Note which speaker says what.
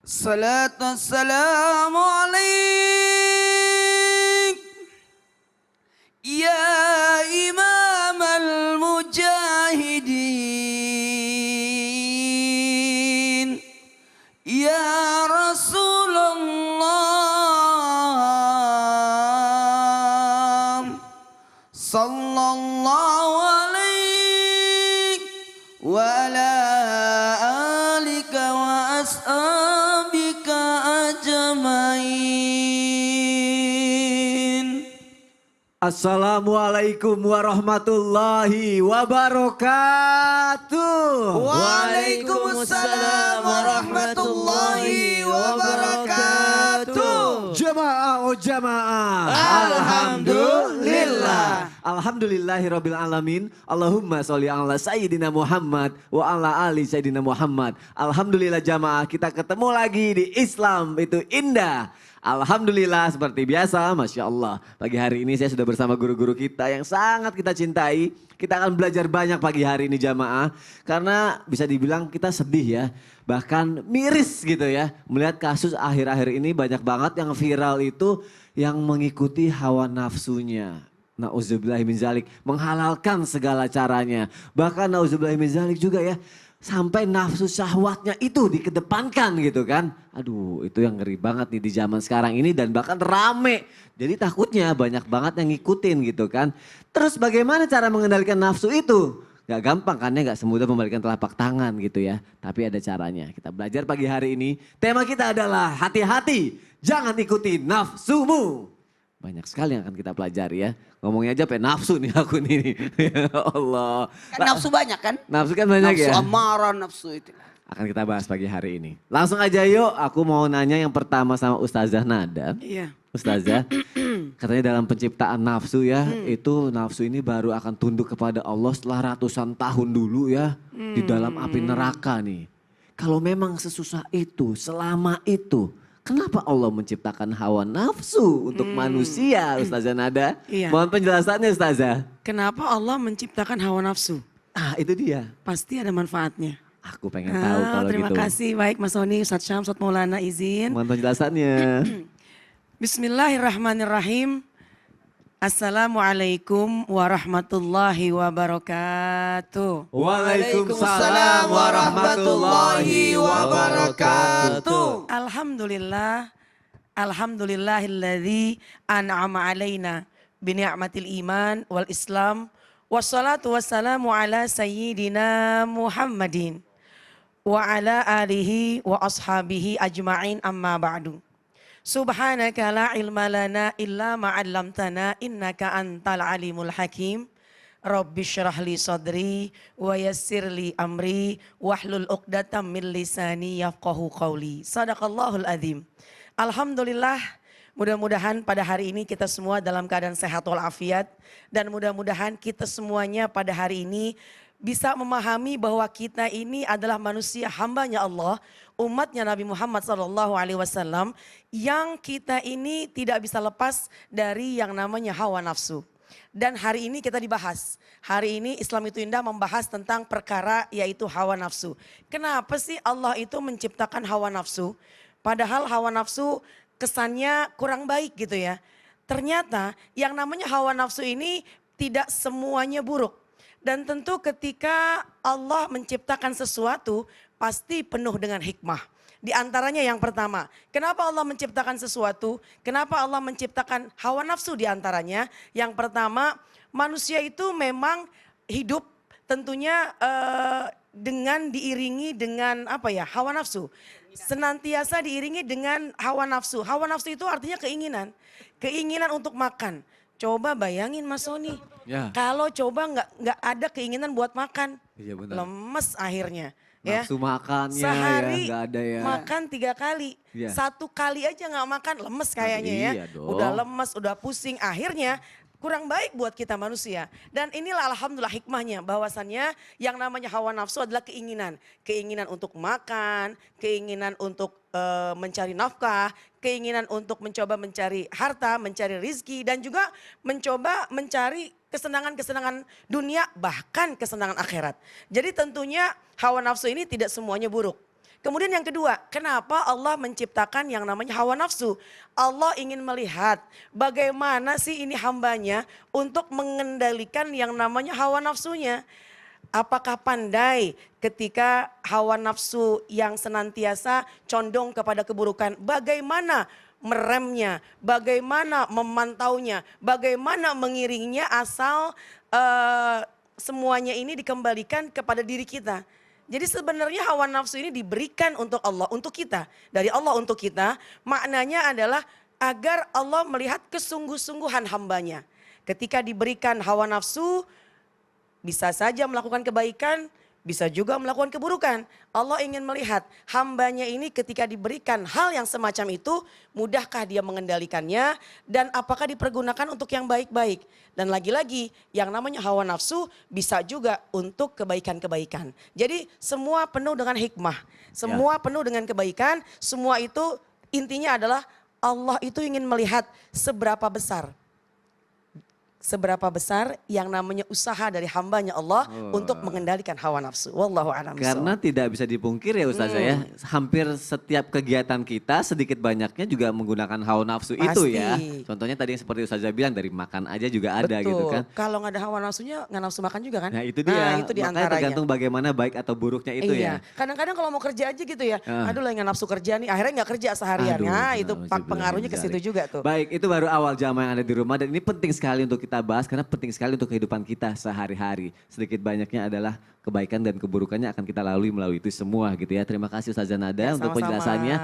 Speaker 1: Salat wassalamu alaik ya imam al-mujahidin ya Rasulullah sallallahu alaik wa ala alika wa ashabika ajmain.
Speaker 2: Assalamualaikum warahmatullahi wabarakatuh.
Speaker 1: Waalaikumsalam warahmatullahi wabarakatuh.
Speaker 2: Jamaah oh jamaah.
Speaker 1: Alhamdulillah.
Speaker 2: Alhamdulillahirabbil alamin. Allahumma sholli ala sayyidina Muhammad wa ala ali sayyidina Muhammad. Alhamdulillah jamaah, kita ketemu lagi di Islam itu indah. Alhamdulillah seperti biasa, Masya Allah. Pagi hari ini saya sudah bersama guru-guru kita yang sangat kita cintai. Kita akan belajar banyak pagi hari ini jamaah. Karena bisa dibilang kita sedih ya. Bahkan miris gitu ya. Melihat kasus akhir-akhir ini banyak banget yang viral itu yang mengikuti hawa nafsunya. Nauzubillahi min zalik, menghalalkan segala caranya. Bahkan nauzubillahi min zalik juga ya. Sampai nafsu syahwatnya itu dikedepankan gitu kan. Aduh itu yang ngeri banget nih di zaman sekarang ini dan bahkan rame. Jadi takutnya banyak banget yang ngikutin gitu kan. Terus bagaimana cara mengendalikan nafsu itu? Gak gampang kan ya, gak semudah membalikan telapak tangan gitu ya. Tapi ada caranya. Kita belajar pagi hari ini. Tema kita adalah hati-hati, jangan ikuti nafsumu. Banyak sekali yang akan kita pelajari ya. Ngomongnya aja pengen nafsu nih aku nih. Ya Allah.
Speaker 1: Kan nafsu banyak kan?
Speaker 2: Nafsu kan banyak
Speaker 1: Nafsu
Speaker 2: ya.
Speaker 1: amarah, nafsu itu.
Speaker 2: Akan kita bahas pagi hari ini. Langsung aja yuk, aku mau nanya yang pertama sama Ustazah Nada.
Speaker 1: Iya.
Speaker 2: Ustazah, katanya dalam penciptaan nafsu ya, itu nafsu ini baru akan tunduk kepada Allah setelah ratusan tahun dulu ya. Di dalam api neraka nih. Kalau memang sesusah itu, selama itu, kenapa Allah menciptakan hawa nafsu untuk manusia, Ustazah Nada?
Speaker 3: Iya.
Speaker 2: Mohon penjelasannya Ustazah.
Speaker 3: Kenapa Allah menciptakan hawa nafsu?
Speaker 2: Ah itu dia.
Speaker 3: Pasti ada manfaatnya.
Speaker 2: Aku pengen tahu kalau
Speaker 3: Terima
Speaker 2: gitu.
Speaker 3: kasih, baik Mas Soni, Ustadz Syam, Ustadz Maulana izin.
Speaker 2: Mohon penjelasannya.
Speaker 3: Bismillahirrahmanirrahim. Assalamualaikum warahmatullahi wabarakatuh.
Speaker 1: Waalaikumsalam warahmatullahi wabarakatuh.
Speaker 3: Alhamdulillah, alhamdulillahilladzi an'ama alaina bini'matil iman wal islam. Wassalatu wassalamu ala sayyidina Muhammadin wa ala alihi wa ashabihi ajma'in amma ba'du. Subhanaka la ilma lana illa ma'allamtana innaka antal alimul hakim. Rabbi syrah li sadri wa yassir li amri wahlul uqdatam min lisani yafqahu qawli. Sadaqallahul azim. Alhamdulillah, mudah-mudahan pada hari ini kita semua dalam keadaan sehat walafiat. Dan mudah-mudahan kita semuanya pada hari ini bisa memahami bahwa kita ini adalah manusia hambanya Allah, umatnya Nabi Muhammad SAW, yang kita ini tidak bisa lepas dari yang namanya hawa nafsu. Dan hari ini kita dibahas, hari ini Islam itu indah membahas tentang perkara yaitu hawa nafsu. Kenapa sih Allah itu menciptakan hawa nafsu? Padahal hawa nafsu kesannya kurang baik gitu ya. Ternyata yang namanya hawa nafsu ini tidak semuanya buruk. Dan tentu ketika Allah menciptakan sesuatu pasti penuh dengan hikmah. Di antaranya yang pertama, kenapa Allah menciptakan sesuatu? Kenapa Allah menciptakan hawa nafsu di antaranya? Yang pertama, manusia itu memang hidup tentunya dengan diiringi dengan hawa nafsu. Senantiasa diiringi dengan hawa nafsu. Hawa nafsu itu artinya keinginan. Keinginan untuk makan. Coba bayangin Mas Soni,
Speaker 2: Ya.
Speaker 3: kalau coba nggak ada keinginan buat makan,
Speaker 2: Iya benar.
Speaker 3: lemes akhirnya. Ya.
Speaker 2: Nafsu makannya
Speaker 3: Sehari
Speaker 2: ya nggak ada ya.
Speaker 3: makan 3 kali,
Speaker 2: Iya.
Speaker 3: 1 kali aja nggak makan lemes kayaknya ya.
Speaker 2: Iya dong.
Speaker 3: Udah lemes, udah pusing, akhirnya kurang baik buat kita manusia. Dan inilah alhamdulillah hikmahnya bahwasannya yang namanya hawa nafsu adalah keinginan. Keinginan untuk makan, keinginan untuk mencari nafkah, keinginan untuk mencoba mencari harta, mencari rizki dan juga mencoba mencari kesenangan-kesenangan dunia bahkan kesenangan akhirat. Jadi tentunya hawa nafsu ini tidak semuanya buruk. Kemudian yang kedua, kenapa Allah menciptakan yang namanya hawa nafsu? Allah ingin melihat bagaimana sih ini hambanya untuk mengendalikan yang namanya hawa nafsunya. Apakah pandai ketika hawa nafsu yang senantiasa condong kepada keburukan? Bagaimana meremnya, bagaimana memantaunya, bagaimana mengiringnya asal semuanya ini dikembalikan kepada diri kita. Jadi sebenarnya hawa nafsu ini diberikan untuk Allah, untuk kita. Dari Allah untuk kita, maknanya adalah agar Allah melihat kesungguh-sungguhan hambanya. Ketika diberikan hawa nafsu, bisa saja melakukan kebaikan, bisa juga melakukan keburukan. Allah ingin melihat hambanya ini ketika diberikan hal yang semacam itu, mudahkah dia mengendalikannya dan apakah dipergunakan untuk yang baik-baik. Dan lagi-lagi yang namanya hawa nafsu bisa juga untuk kebaikan-kebaikan. Jadi semua penuh dengan hikmah, semua penuh dengan kebaikan, semua itu intinya adalah Allah itu ingin melihat seberapa besar yang namanya usaha dari hambanya Allah untuk mengendalikan hawa nafsu. Wallahu a'lam bishawab.
Speaker 2: Karena tidak bisa dipungkir ya Ustazah ya, hampir setiap kegiatan kita sedikit banyaknya juga menggunakan hawa nafsu itu ya.
Speaker 3: Pasti.
Speaker 2: Contohnya tadi yang seperti Ustazah bilang dari makan aja juga ada gitu kan.
Speaker 3: Kalau nggak ada hawa nafsunya nggak nafsu makan juga kan?
Speaker 2: Nah itu dia,
Speaker 3: Itu
Speaker 2: makanya
Speaker 3: diantaranya.
Speaker 2: tergantung bagaimana baik atau buruknya itu
Speaker 3: Iya.
Speaker 2: ya.
Speaker 3: Kadang-kadang kalau mau kerja aja gitu ya, aduh lagi nggak nafsu kerja nih, akhirnya nggak kerja seharian.
Speaker 2: Aduh,
Speaker 3: Nah itu
Speaker 2: benar,
Speaker 3: pengaruhnya ke situ juga tuh.
Speaker 2: Baik, itu baru awal jamaah yang ada di rumah dan ini penting sekali untuk kita bahas karena penting sekali untuk kehidupan kita sehari-hari. Sedikit banyaknya adalah kebaikan dan keburukannya akan kita lalui melalui itu semua gitu ya. Terima kasih Ustazah Nada
Speaker 3: Ya,
Speaker 2: untuk
Speaker 3: sama-sama.
Speaker 2: penjelasannya.